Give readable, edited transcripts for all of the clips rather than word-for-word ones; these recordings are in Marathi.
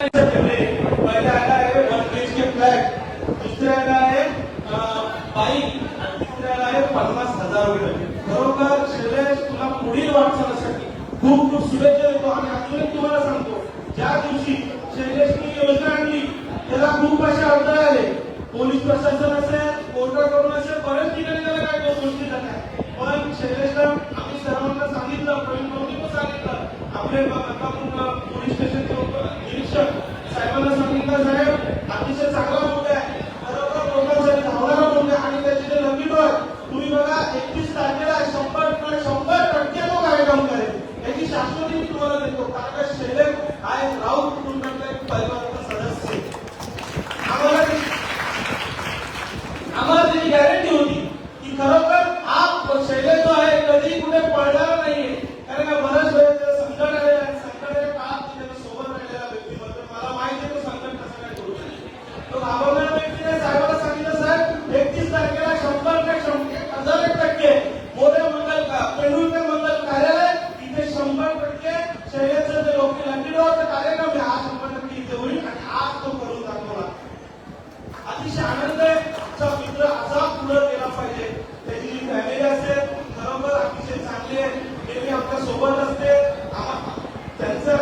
पहिला आहे 1 BHK फ्लॅट, दुसऱ्याला आहे बाईक आणि तिसऱ्याला आहे 50,000 रुपये. खरोखर शैलेश तुला पुढील वाटचालीसाठी खूप खूप शुभेच्छा देतो. आणि अजून तुम्हाला सांगतो, ज्या दिवशी शैलेशनी योजना आणली त्याला खूप असे अडथळे आले. पोलीस प्रशासन असेल, कोर्टाकडून असेल, बरेच ठिकाणी त्याला काय गोष्टी झाल्या. पण शैलेशला आम्ही सर्वांना सांगितलं, प्रवीण भाऊनी पण सांगितलं, आपले पोलीस स्टेशनचे निरीक्षक साहेबांना सांगितलं, साहेब अतिशय चांगला मुद्दा आहे, खरोखर लोकांसाठी धावणारा मुद्दा आणि त्याचे जे लंबिडोळ तुम्ही बघा 31 तारखेला 100% तो कार्यक्रम करेल याची शाश्वती मी तुम्हाला देतो. कारण का शैलेश हा एक राऊत कुटुंबातला एक परिवाराचा सदस्य. आम्हाला त्याची गॅरंटी होती की खरोखर हा शैलेश जो आहे कधी कुठे पडणार नाहीये. कारण का बऱ्याच वेळेस संकट आले आणि संकटाच्या काळात त्याच्या सोबत राहिलेला व्यक्तिमत्व मला माहिती आहे तो संकट कसं काय करू शकतो. तो घाबरणाऱ्या व्यक्तीने साहेबांना सांगितलं, साहेब 31 तारखेला 100% मोरे मंगल पेंडुलकर मंगल कार्यालय इथे 100% शैलेशचं जे लोक लंडीडोरचा कार्यक्रम आहे हा 100% इथे होईल आणि आज तो करून दाखवला. अतिशय आनंद आहे. मित्र असा पुढे गेला पाहिजे. त्याची जी फॅमिली असेल खरोखर अतिशय चांगली आहे, नेहमी आमच्या सोबत असते. त्यांचा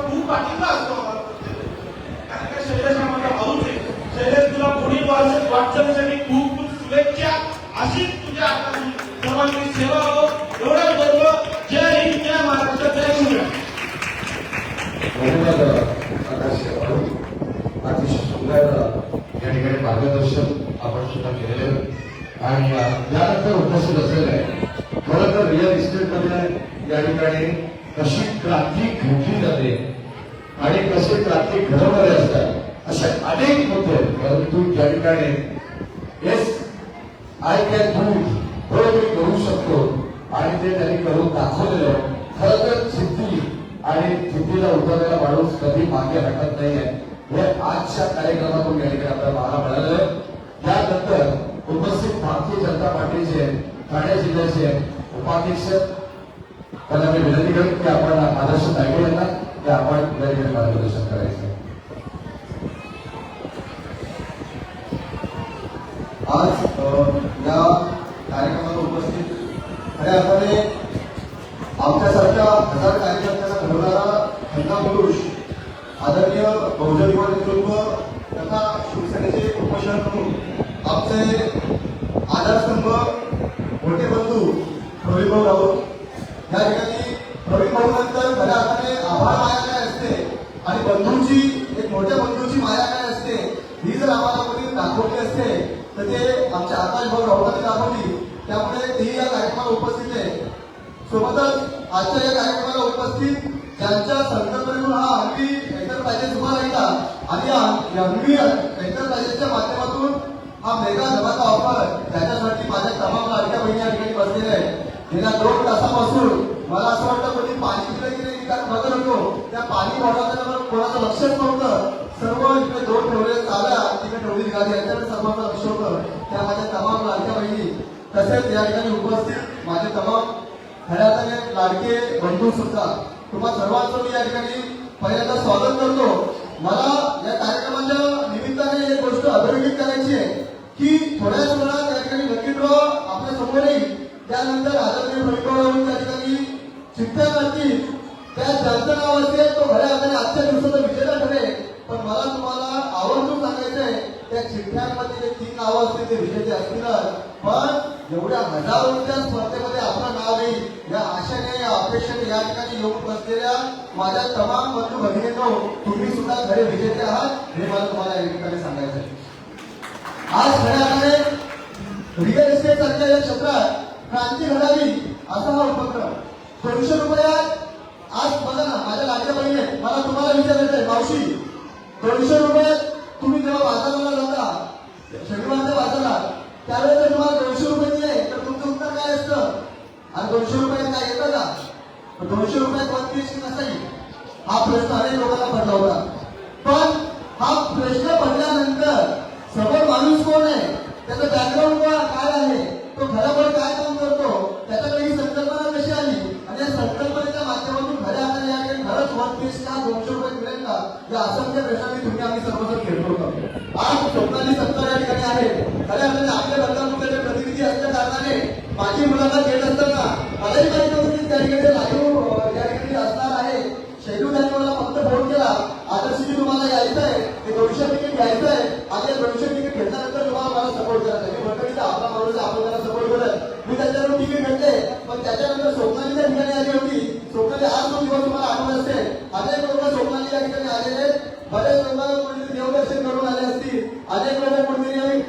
खूप पाठिंबा असतो आम्हाला प्रत्येक. कारण का शैलेश हा माझा भाऊच आहे. शैलेश तुला पुढील वाटचालीसाठी खूप खूप शुभेच्छा. अशीच तुझ्या हातातून सर्वांची सेवा हो एवढंच बरोबर. जय हिंद, जय महाराष्ट्र, जय शिवराय. अतिशय सुंदर या ठिकाणी मार्गदर्शन आपण सुद्धा केलेलं आणि त्यानंतर उपस्थित असलेलं आहे. खरं तर रिअल इस्टेटमध्ये या ठिकाणी कशी क्रांती घडली जाते आणि कसे क्रांती घडवणारे असतात असे अनेक मुद्दे आहेत. परंतु ज्या ठिकाणी येस आय कॅन डू हो मी करू शकतो आणि ते त्यांनी करून दाखवलेलं. खरं तर जिद्दी आणि जिद्दीला उतरलेला माणूस कधी मागे हटत नाहीये हे आजच्या कार्यक्रमातून या ठिकाणी आपल्याला पाहायला मिळालं. त्यानंतर उपस्थित भारतीय जनता पार्टीचे ठाणे जिल्ह्याचे उपाध्यक्ष त्यांना मी विनंती करेन की आपण आदर्श नायके यांना की आपण या ठिकाणी मार्गदर्शन करायचं. आज या कार्यक्रमाला उपस्थित खऱ्या अर्थाने आमच्यासारख्या हजार कार्यकर्त्यांना घडवणारा खंदा पुरुष आदरणीय बहुजन युवा नेतृत्व तथा शिवसेनेचे उपोषण म्हणून आमचे आधारस्तंभ मोठे बंधू प्रवीण भाऊ राऊत या ठिकाणी प्रवीण भाऊ नंतर खऱ्या अर्थाने आभार माया काय असते आणि बंधूंची एक मोठ्या बंधूंची माया काय असते ही जर आम्हाला कोणी दाखवली असते तर ते आमच्या आकाश भाऊ राऊतांनी दाखवली. त्यामुळे तेही या कार्यक्रमाला उपस्थित आहे. सोबतच आजच्या या कार्यक्रमाला उपस्थित ज्यांच्या संकल्पनेतून हा हंपी एंटरप्राइजेस उभा राहिला आणि या हंपी एंटरप्राइजेसच्या माध्यमातून हा मेगा धमाका ऑफर त्याच्यासाठी माझ्या तमाम लाडक्या बहिणी या ठिकाणी बसलेल्या आहेत. गेल्या 2 तासापासून मला असं वाटतं कोणी पाणी पिलं की नाही कारण बघत होतो त्या पाणी वाढवताना कोणाचं लक्षच नव्हतं. सर्व इकडे 2 ठेवले चाव्या तिकडे ठेवली गाडी याच्याकडे सर्वांचं लक्ष होतं. त्या माझ्या तमाम लाडक्या बहिणी तसेच या ठिकाणी उपस्थित माझे तमाम खऱ्या अर्थाने लाडके बंधू सुद्धा तुम्हा सर्वांचं मी या ठिकाणी पहिल्यांदा स्वागत करतो. मला या कार्यक्रमाच्या निमित्ताने एक गोष्ट अधोरेखित करायची आहे की थोड्याच वेळात या ठिकाणी लकी ड्रॉ आपल्या समोर येईल. त्यानंतर आदरणीय प्रवीण त्या ठिकाणी चिठ्ठ्या करतील. त्या ज्यांचं नाव असेल तो खऱ्या अर्थाने आजच्या दिवसाचा विजेता ठरेल. पण मला तुम्हाला आवर्जून सांगायचं आहे त्या चिठ्ठ्यांमध्ये जे 3 नावं असतील ते विजेते असतीलच. पण एवढ्या हजारोंच्या स्पर्धेमध्ये आपलं नाव येईल या आशेने या अपेक्षेने या ठिकाणी येऊन बसलेल्या माझ्या तमाम बंधू भगिनींनो तुम्ही सुद्धा खरे विजेते आहात हे मला तुम्हाला या ठिकाणी सांगायचं आहे. आज खऱ्या अर्थाने रिअल इस्टेट सारख्या या क्षेत्रात क्रांती घडावी असा हा उपक्रम 200 रुपयात आज बघा ना माझ्या लाडक्या बहिणी मला तुम्हाला विचारायचं आहे मावशी 200 रुपये तुम्ही जेव्हा बाजाराला जाता शनिवारच्या बाजारात त्यावेळेस जर तुम्हाला 200 रुपये दिले तर तुमचं उत्तर काय असतं आणि 200 रुपये काय येतं का 200 रुपयात 1 BHK कसा येईल हा प्रश्न अनेक लोकांना पडला होता. पण हा प्रश्न पडल्यानंतर समोर माणूस कोण आहे त्याचं बॅकग्राऊंड काय आहे तो घरावर काय काम करतो त्याच्याकडे ही संकल्पना कशी आली आणि या संकल्पनेच्या माध्यमातून खऱ्या अर्थाने या ठिकाणी खरंच 1 BHK 200 रुपये मिळेल का या असंख्य प्रश्नांनी तुम्ही आम्ही सर्वजण खेळतो होतो. आज स्वप्नाली सत्ता या ठिकाणी आहे. खऱ्या अर्थाने आपल्या बदलापूरचे प्रतिनिधी असल्या कारणाने माझी मुलाखत घेत असताना मलाही माहिती होतं की त्या ठिकाणी लाईव्ह या ठिकाणी असणार आहे. शेड्यूल त्यांनी मला फक्त फोन केला, आदर्शजी तुम्हाला यायचं आहे, ते 200 तिकीट घ्यायचं आहे आणि 200 तिकीट घेतल्यानंतर तुम्हाला मला सपोर्ट करायचं आहे. मी म्हटलं की आपला माणूस आपण त्याला सपोर्ट करत. मी त्याच्यावर तिकीट घेतले, पण त्याच्यानंतर स्वप्नाली त्या ठिकाणी आली होती. स्वप्नाली आज तो दिवस तुम्हाला आठवत असेल. अनेक लोक स्वप्नाली या ठिकाणी आलेले, बरेच लोक कोणीतरी देवदर्शन करून आले असतील, अनेक लोक कोणीतरी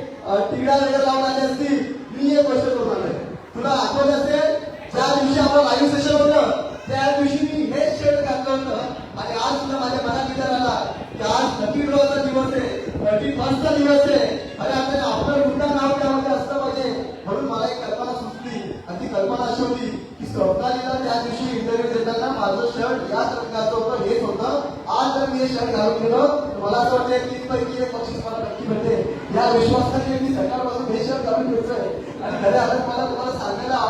तिकडा वगैरे लावून आले असतील. मी एक गोष्ट करून आलोय, तुला आठवत असेल ज्या दिवशी आपलं लाईव्ह सेशन होतं त्या दिवशी मी हेच शर्ट घातलं होतं आणि आज सुद्धा माझ्या मनात विचार आला की आज लकी ड्रॉचा दिवस आहे, 31st चा दिवस आहे. अरे आपल्याला आपलं कुठलं नाव त्यामध्ये असलं पाहिजे. म्हणून मला एक कल्पना सुचली आणि ती कल्पना अशी होती की स्वप्नालीला त्या दिवशी इंटरव्ह्यू देताना माझं शर्ट याच रंगाचं होतं, हेच होतं. आज जर मी हे शर्ट घालून गेलो तर मला असं वाटतं 3 पैकी 1 बक्षीस मला नक्की मिळते. या विश्वासाने मी सकाळपासून हे शर्ट घालून घेतोय आणि खऱ्या अर्थात मला तुम्हाला सांगायला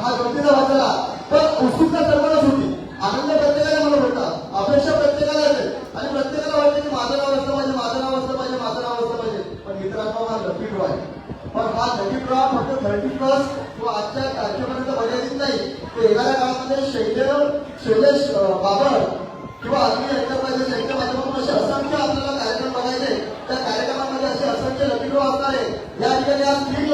हा गमतीचा वाचला, पण उत्सुकता सर्वांनाच होती. आनंद प्रत्येकाला म्हणत होता, अपेक्षा प्रत्येकाला असेल आणि प्रत्येकाला वाटतं की माझं नाव असलं पाहिजे, माझं नाव असलं पाहिजे, माझं नाव असलं पाहिजे. पण मित्रांनो हा लकी ड्रॉ आहे. पण हा लकी ड्रॉ फक्त 31st किंवा आजच्या तारखेपर्यंत मर्यादित नाही. ते येणाऱ्या काळामध्ये शैलेश बाबर किंवा अग्नी एंटरप्राइजेस यांच्या माध्यमातून असे असंख्य आपल्याला कार्यक्रम बघायचे. त्या कार्यक्रमामध्ये असे असंख्य लकी ड्रॉ असणार आहे. या ठिकाणी आज 3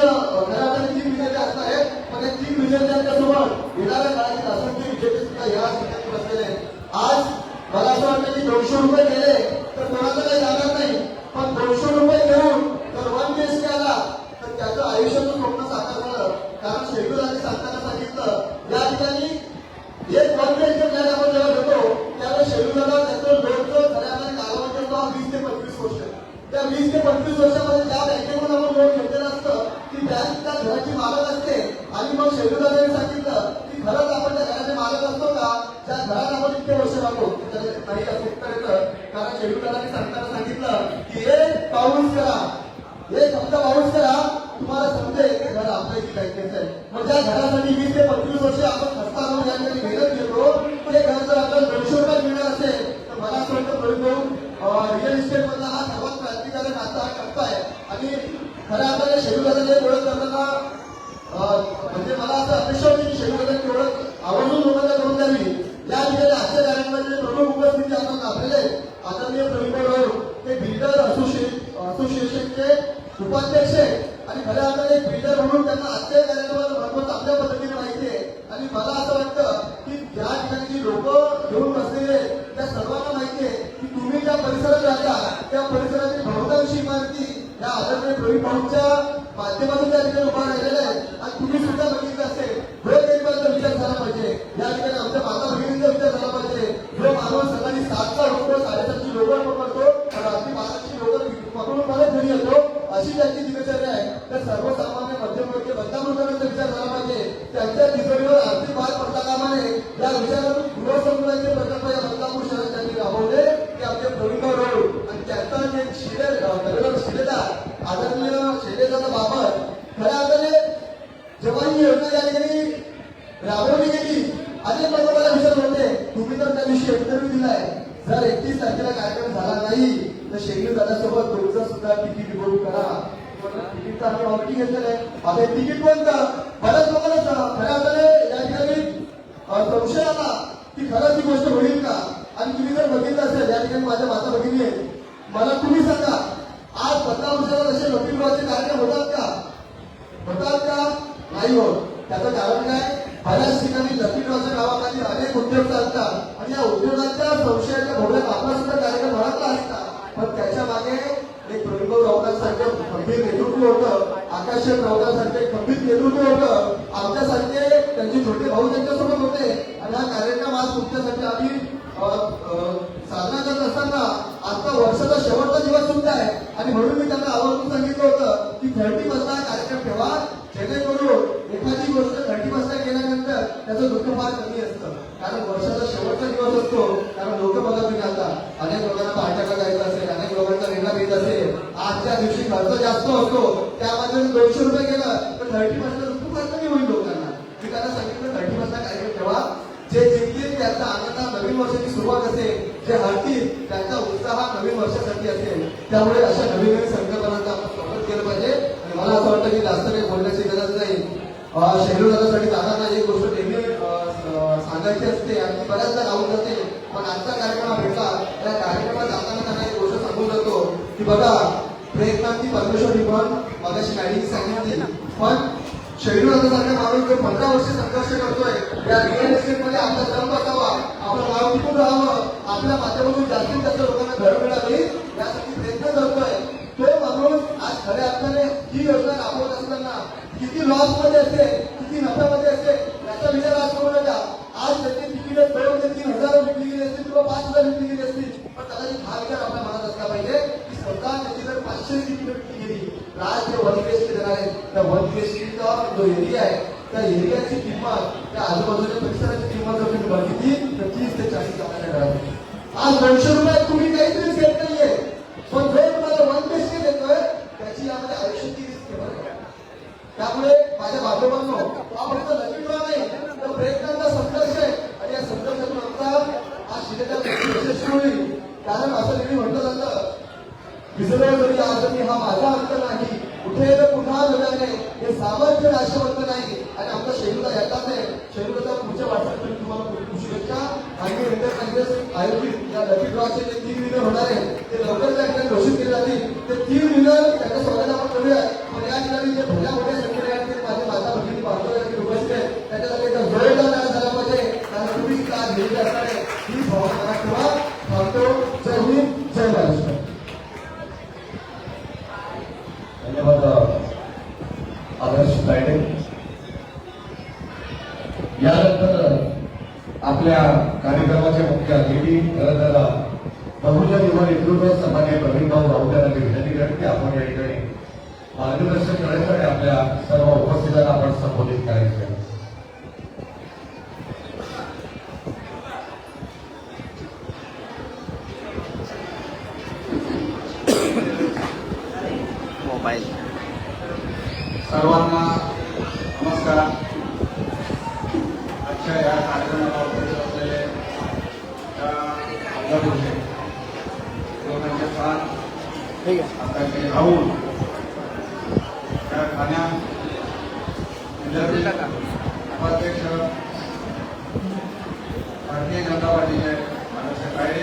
विजेते असणार आहेत, पण या 3 विजेत्यांच्यासोबत येणाऱ्या काळातील असंख्य विजेते सुद्धा या ठिकाणी बसलेले आहेत. आज मला असं वाटतं की 200 रुपये गेले तर कोणाचं काही जाणार नाही, पण 200 रुपये घेऊन जर 1 BHK आला तर त्याचं आयुष्याचं स्वप्न साकार झालं. कारण शेड्यूल आणि सांगताना सांगितलं या ठिकाणी एक 1 BHK फ्लॅट आपण जेव्हा घेतो त्यावेळेस शेड्यूलला त्याचं लोनचं खऱ्या अर्थाने कालावधी असतो 20 ते 25 वर्ष. त्या 20 ते 25 वर्षामध्ये ज्या बँकेकडून आपण लोन घेतलेलं असतं ती बँक त्या घराची मालक असते आणि मग शेड्यूलला सांगितलं की खरंच आपण त्या घराचे मालक असतो का, ज्या घरात आपण इतके वर्ष राहतो. नाही असं उत्तर येतं, कारण शेड्यूलला सांगताना सांगितलं की एक पाऊस करा, एक हप्ता पाऊस करा, तुम्हाला समजेल की घर आपल्या इथे बँकेचं आहे. मग ज्या घरासाठी 20 ते 25 वर्ष आपण खस्ता करून या ठिकाणी मेहनत घेतो ते घर जर आपल्याला 200 रुपये मिळणार असेल तर मला असं वाटतं रिअल इस्टेट मधला हा सर्वात क्रांतिकारक हा टप्पा आहे. आणि खऱ्या अर्थाने शेड्यूलला ओळख करताना म्हणजे मला असं अपेक्षा होती की शेड्यूलची ओळख आवर्जून लोकांना करून द्यावी. या ठिकाणी आजच्या कार्यक्रमाचे प्रमुख उपस्थिती आपण लाभलेले आदरणीय प्रवीण ते बिल्डर असोसिएशनचे उपाध्यक्ष आणि खऱ्या अर्थाने एक बिल्डर म्हणून त्यांना आजच्या कार्यक्रमाचं महत्व चांगल्या पद्धतीने माहिती आहे. आणि मला असं वाटतं की ज्या ठिकाणी जी लोक घेऊन बसलेले त्या सर्वांना माहिती आहे की तुम्ही ज्या परिसरात राहता त्या परिसरातील बहुतांश इमारती या आदरणीय प्रवीण भाऊंच्या माध्यमातून त्या ठिकाणी उभा राहिलेल्या आहेत. आणि तुम्ही सुद्धा बघितलं असेल वेगवेगळ्याचा विचार झाला पाहिजे. या ठिकाणी आमच्या माता भगिनींचा विचार झाला पाहिजे. जो माणूस सकाळी 7चा उठतो, 7:30ची लोकल पकडतो, रात्री 12ची लोकल पकडून परत घरी येतो, अशी त्यांची दिनचर्या आहे. तर सर्वसामान्य मध्यमवर्गीय बदलापूरकरांचा विचार झाला पाहिजे. त्यांच्या तिजोरीवर आर्थिक भार पडता कामा नये. या विचारातून गृहसमुदायाचे प्रकल्प या बदलापूर शहरात त्यांनी राबवले की आमचे प्रवीण रोड आणि त्यांचा जे शिलेदार आदरणीय शैलेशदादा बाबर खऱ्या अर्थाने जेव्हा ही योजना या ठिकाणी राबवली गेली अनेक लोक मला विचारत होते तुम्ही तर त्या दिवशी इंटरव्ह्यू दिलाय, जर 31 तारखेला कार्यक्रम झाला नाही तर शेड्यूल दादासोबत तुमचं सुद्धा तिकीट बुक करा. तिकीटचं आम्ही ऑलरेडी घेतलेलं आहे. आता तिकीट पण बऱ्याच लोकांना खऱ्या अर्थाने या ठिकाणी संशय आला की खरंच ही गोष्ट होईल का. आणि तुम्ही जर बघितलं असेल या ठिकाणी माझ्या माता भगिनी आहे, मला तुम्ही सांगा आज 15 वर्षाला जसे लकी ड्रॉचे कार्यक्रम होतात का नाही होत. त्याचं कारण काय, बऱ्याच ठिकाणी लकी ड्रॉच्या गावाखाली अनेक उद्योग चालतात आणि या उद्योगाच्या संशयाच्या भोवऱ्यात आपला सुद्धा कार्यक्रम भरतला असता. पण त्याच्या मागे एक प्रवीण राऊतांसारखं खंबीर नेतृत्व होतं, आकाश राऊतांसारखे खंबीर नेतृत्व होतं, आमच्यासारखे त्यांचे छोटे भाऊ त्यांच्यासोबत होते. आणि हा कार्यक्रम आज तुमच्यासाठी आम्ही साधना करत असताना आता वर्षाचा शेवटचा दिवस सुद्धा आहे. आणि म्हणून मी त्यांना आवर्जून सांगितलं होतं की 30 वाजता कार्यक्रम ठेवा, जेणेकरून एखादी गोष्ट 30 वाजता केल्यानंतर त्याचं दुःख फार कमी असतं. कारण वर्षाचा शेवटचा दिवस असतो. कारण लोक बघा तुम्ही आता अनेक लोकांना पार्ट्याला जायचं असेल, अनेक लोकांचा निर्णय घेत असेल, आजच्या दिवशी खर्च जास्त असतो, त्यामध्ये 200 रुपये गेलं तर 30 वाजता दुःख फार कमी होईल लोकांना. मी त्यांना सांगितलं 30 वाजता कार्यक्रम ठेवा, जे जिंकतील त्यांचा आनंद नवीन वर्षाची सुरुवात असेल जे हरतील त्यांचा उत्साह नवीन वर्षासाठी असेल. त्यामुळे अशा नवीन नवीन संकल्पनांचं आपण स्वागत केलं पाहिजे. आणि मला असं वाटतं की जास्त काही बोलण्याची गरज नाही. शेड्यूलसाठी जाताना एक गोष्ट नेहमी सांगायची असते आणि बऱ्याचदा राहून जाते, पण आजचा कार्यक्रम भेटला त्या कार्यक्रमात जाताना त्यांना एक गोष्ट सांगून जातो की बघा प्रयत्नांची परमेश्वरी पण मगाशी मॅडीने सांगितली, पण शेड्यूल सारखा माणूस जो 15 वर्ष संघर्ष करतोय या रिअल एस्टेटमध्ये आपला दम बसावा, आपलं नाव टिकून राहावं, आपल्या माध्यमातून जास्तीत जास्त लोकांना घर मिळावी यासाठी प्रयत्न करतोय, तो माणूस आज खऱ्या अर्थाने ही योजना राबवत असताना किती लॉस मध्ये असेल, किती नफ्यामध्ये असेल याचा विचार आज करू नका. आज त्याची तिकीट 2 ते 3 हजार विकली गेली असतील किंवा 5,000 विकली गेली असतील, पण कदाचित हा विचार आपल्या मनात असला पाहिजे की स्वतः त्याची जर 500 तिकीट विकली गेली तर आज जे वनवेस्टी देणार आहे त्या वनवेस्टीचा जो एरिया आहे त्या एरियाची किंमत, त्या आजूबाजूच्या परिसराची किंमत जर तुम्ही बघितली तर 30 ते 40 लाखाच्या घरात आज 200 रुपयात तुम्ही काहीतरी सेट नाहीये, पण जो तुम्हाला वनवेस्टी देतोय त्याची यामध्ये आयुष्याची रिस्क आहे. त्यामुळे माझ्या बांधवांनो हा फक्त नवीन ड्रॉ नाही तर प्रयत्नांचा संघर्ष आहे आणि या संघर्षातून आमचा आज शिलेदार यशस्वी होईल. कारण असं नेहमी म्हटलं जातं विसरलो जरी आज मी हा माझा अंत नाही, कुठे पुन्हा नव्याने हे सामर्थ्य नाशवंत नाही. आणि आमचा शेलूला येतात आहे, शेलूला पुढच्या वाटचालीसाठी तुम्हाला खूप खूप शुभेच्छा. आणि इंटर काँग्रेस आयोजित या लकी ड्रॉचे जे 3 विनर होणार आहे ते लवकरच या ठिकाणी घोषित केले जातील. ते 3 विनर त्यांचं स्वागत आपण करूया. पण या ठिकाणी जे भल्या मोठ्या संख्येने आहेत माझे माता भगिनी बांधव या ठिकाणी उपस्थित आहेत, त्याच्यासाठी एकदा जोरदार नारा झाला पाहिजे. कारण तुम्ही आज घेतली असणार आहे ही भावना मनात ठेवा. सांगतो जय हिंद, जय महाराष्ट्र. धन्यवाद आदर्श तायडे. यानंतर आपल्या कार्यक्रमाचे मुख्य अतिथी खरं तर बहुजन युवा नेतृत्व सन्मान्य प्रवीणभाऊ राऊत यांना विनंती करते की आपण या ठिकाणी मार्गदर्शन करायचं आणि आपल्या सर्व उपस्थितांना आपण संबोधित करायचं. मोबाईल सर्वांना नमस्कार. आजच्या या कार्यक्रमाला उपस्थित असलेले आताचे राहुल ठाण्या जिल्ह्यातील उपाध्यक्ष भारतीय जनता पार्टीचे आदर्श तायडे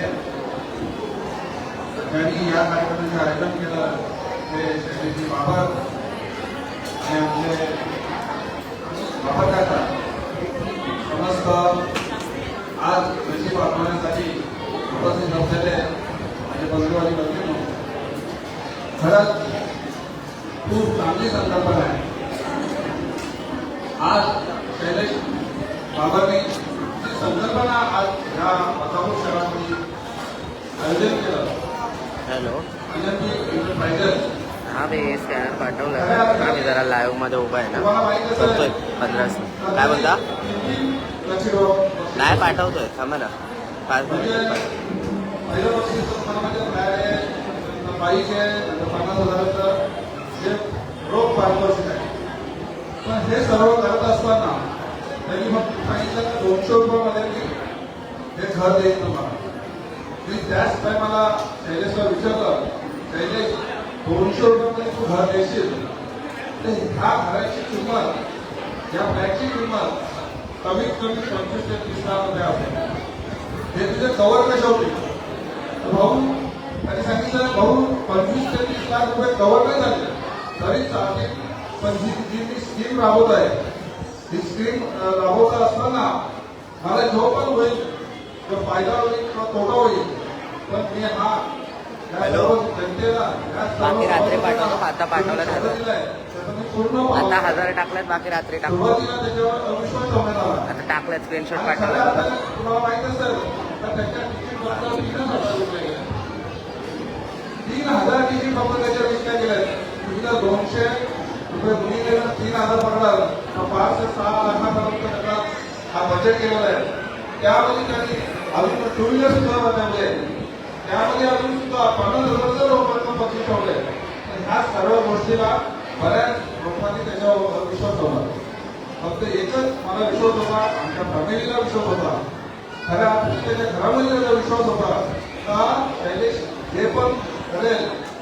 ज्यांनी या कार्यक्रमाचे आयोजन केलं ते श्री बाबर आणि आमचे बाबर काका समस्त आज नशीब आत्मण्यासाठी उपस्थित असलेले माझे बंधू आणि भगिनी, खरंच खूप चांगली संकल्पना आहे. आज शैलेश बाबरने जी संकल्पना आज ह्या पतापूर शहरामध्ये आयोजन केलं हॅलो अनंती एंटरप्राइजेस हा मी स्कॅनर पाठवलं. आम्ही जरा लाईव्ह मध्ये उभा आहे ना, करतोय 15. काय बोलता? नाही पाठवतोय, थांबा ना 5 मिनिट. पहिलं बक्षीस बाईचे 50,000चं जे रोख पारितोषिक आहे. पण हे सर्व करत असताना त्यांनी मग सांगितलं 200 रुपयामध्ये मी हे घर देईन तुम्हाला. मी त्याच टायमाला शैलेशला विचारलं, शैलेश 200 रुपयामध्ये तू घर देशील तर ह्या घराची किंमत, या फ्लॅटची किंमत कमीत कमी 25 ते 30 लाख रुपये असेल. हे तुझे कव्हर कशा होतील? भाऊ त्यांनी सांगितलं, भाऊ 25 ते 30 लाख रुपये कव्हर नाही झाले तरी चालते, पण जी मी स्कीम राबवत आहे ही स्कीम राबवत असताना मला जो पण होईल किंवा फायदा होईल किंवा तोटा होईल, पण मी हा जनतेला बाकी रात्री पाठवतो, आता पाठवलं झालं. पूर्ण आता 1000 टाकल्यात, बाकी रात्री टाकतो. सुरुवातीला त्याच्यावर अविश्वास ठेवण्यात आला. आता टाकल्यात, स्क्रीनशॉट आणि पाठवला. तुम्हाला माहित असेल तर त्याच्या तिकीट फक्त 3,000 रुपये गेले. 3,000 तिकीट फक्त त्याच्या विकल्या गेल्या. तुम्ही जर 200 रुपये मुली गेलं 3,000 पकडला तर 5 ते 6 लाखापर्यंत त्याचा हा बजेट केलेला आहे. त्यामध्ये त्यांनी अजून 2 व्हीलर सुद्धा बनवले, त्यामध्ये अजून सुद्धा 50,000 लोकांना बक्षीस ठेवले. ह्या सर्व गोष्टीला बऱ्याच लोकांनी त्याच्यावर विश्वास ठेवला. फक्त एकच मला विश्वास होता, आमच्या फॅमिलीला विश्वास होता खऱ्या अर्थाने त्याच्या घरामध्ये त्याचा विश्वास होता का शैलेश जे पण करेल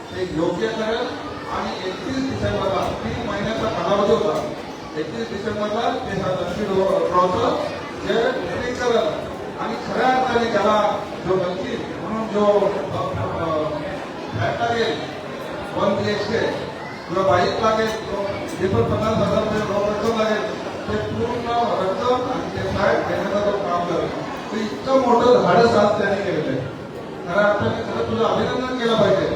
ते योग्य करेल आणि 31 डिसेंबरला 3 महिन्याचा कालावधी होता. 31 डिसेंबरला ते ड्रॉचं जे विक्री करेल आणि खऱ्या अर्थाने त्याला जो नक्की म्हणून जो फ्लॅट लागेल 1 BHK किंवा बाईक लागेल जे पण 50,000 रुपये रक्कम लागेल ते पूर्ण रक्कम आणि ते फ्लॅट घेण्याचा जो काम करेल ते इतकं मोठं धाडस आज त्यांनी केलेलं आहे. खऱ्या अर्थाने खरं तुझं अभिनंदन केलं पाहिजे.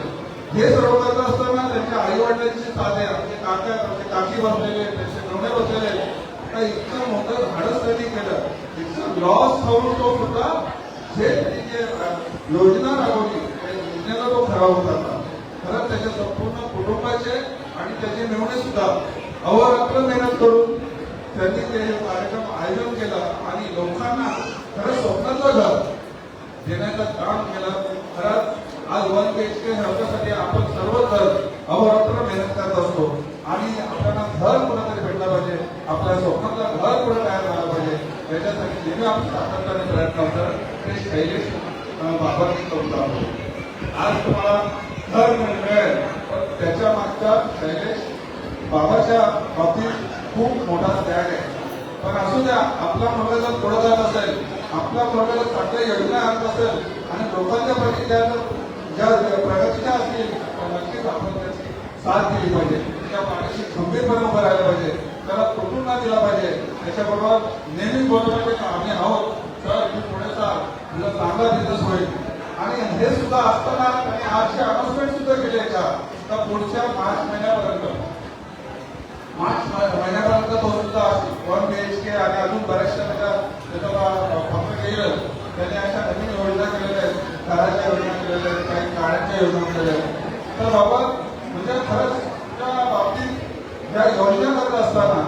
हे सर्व करत असताना त्यांच्या आई वडिलांची साधे आमचे काका आमचे काकी बसलेले त्यांचे नवणे बसलेले का इतकं मोठं धाडस त्यांनी केलं. इतकं लॉस होऊन तो सुद्धा जे त्यांनी जे योजना राबवली त्या योजनेला तो खरा होता. खरंच त्याच्या संपूर्ण कुटुंबाचे आणि त्याचे मेवणे सुद्धा अहोरात्र मेहनत करून त्यांनी ते कार्यक्रम आयोजन केलं आणि लोकांना खरंच स्वप्नातलं घर देण्याचं काम केलं. खरंच आज 1 BHK साठी आपण सर्वजण अहोरात्र मेहनत करत असतो आणि आपल्याला घर कुठेतरी भेटलं पाहिजे, आपल्या स्वप्नातला घर कुठे तयार झालं पाहिजे याच्यासाठी नेहमी आपण सातत्याने प्रयत्न करतो. ते शैलेश बाबांनी करून आहोत. आज तुम्हाला घर मिळेल पण त्याच्या मागच्या शैलेश बाबाच्या बाबतीत खूप मोठा त्याग आहे. पण असू द्या, आपला मुलगा जर पुढे जात असेल, आपल्या मुलगाला चांगल्या योजना आणत असेल आणि लोकांच्या प्रती ज्या प्रगतीच्या असतील नक्कीच आपण त्याची साथ दिली पाहिजे. त्या पाठीशी खंबीरपणे उभं राहिलं पाहिजे, त्याला तुटून न दिला पाहिजे. त्याच्याबरोबर नेहमी बोललं पाहिजे की आम्ही आहोत सर, तू पुढे चाल, तुला चांगला बिझनेस होईल. आणि हे सुद्धा असताना त्यांनी आजची अनाउन्समेंट सुद्धा केली आहे का पुढच्या मार्च महिन्यापर्यंत तो सुद्धा 1 BHK आणि अजून बऱ्याचशा त्याचा फक्त येईल. त्यांनी अशा नवीन योजना केलेल्या आहेत, घराच्या योजना केलेल्या आहेत, काही गाड्यांच्या योजना केलेल्या आहेत. तर बाबा म्हणजे खरंच त्या बाबतीत या योजना करत असताना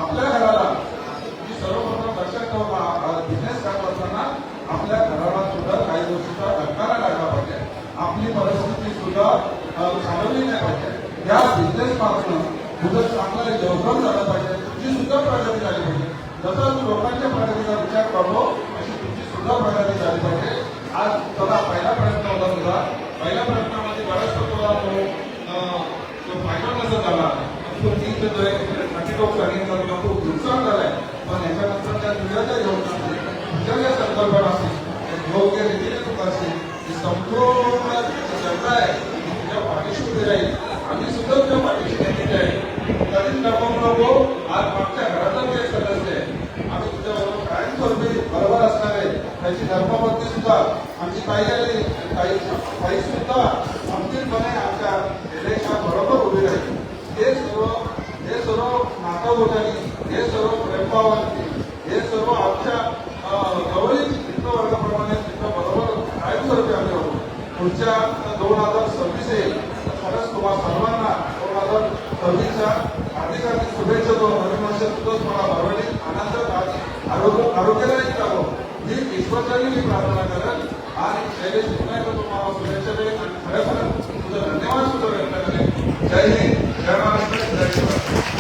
आपल्या घराला मी सर्वप्रथम लक्षात ठेवून बिझनेस करत असताना आपल्या घराला सुद्धा काही गोष्टीचा धक्का लागला पाहिजे. आपली परिस्थिती सुद्धा चालवली नाही पाहिजे. या बिझनेस पासून तुझं चांगलं योगदान झालं पाहिजे, तुझी सुद्धा प्रगती झाली पाहिजे. जसं तू लोकांच्या प्रगतीचा विचार करतो अशी तुझी सुद्धा प्रगती झाली पाहिजे. आज तुला पहिला प्रयत्न होता, तुझा पहिल्या प्रयत्नामध्ये बऱ्याचसा तुला तो फायदा नसत झाला. तो 32 सांगितलं तुला खूप नुकसान झालंय. पण याच्यानंतर त्या तुझ्या ज्या योजना असतील, तुझ्या ज्या संकल्पना असतील, योग्य रीतीने तू करशील, ही संपूर्ण जनता आहे तुझ्या पाठीशी उभी राहील. आम्ही सुद्धा तुझ्या पाठीशी नेहमी आहे. कधीच नको आज मागच्या घरातला जे सदस्य आहे आम्ही तुझ्याबरोबर कायमस्वरूपी बरोबर असणार आहे. त्याची धर्मपत्नी सुद्धा आमची ताई आली, ताई सुद्धा अंतिमपणे आमच्या देशाच्या बरोबर उभी राहील. हे सर्व नातागोतानी, हे सर्व प्रेमभावांनी, हे सर्व आमच्या जवळील मित्रवर्गाप्रमाणे बरोबर कायमस्वरूपी आम्ही होतो. पुढच्या 2026 येईल खरंच तुम्हाला सर्वांना 2026च्या हार्दिक शुभेच्छा. 2000 वर्ष सुद्धा तुम्हाला भरवणी आनंदात आणि आरोग्यालाही जावं ही ईश्वरच्याही मी प्रार्थना करेन. आणि शैलेश पुन्हा एकदा तुम्हाला शुभेच्छा देईन आणि खरं तुझं धन्यवाद सुद्धा व्यक्त करेन. जय हिंद, जय महाराष्ट्र, जय शिवराय.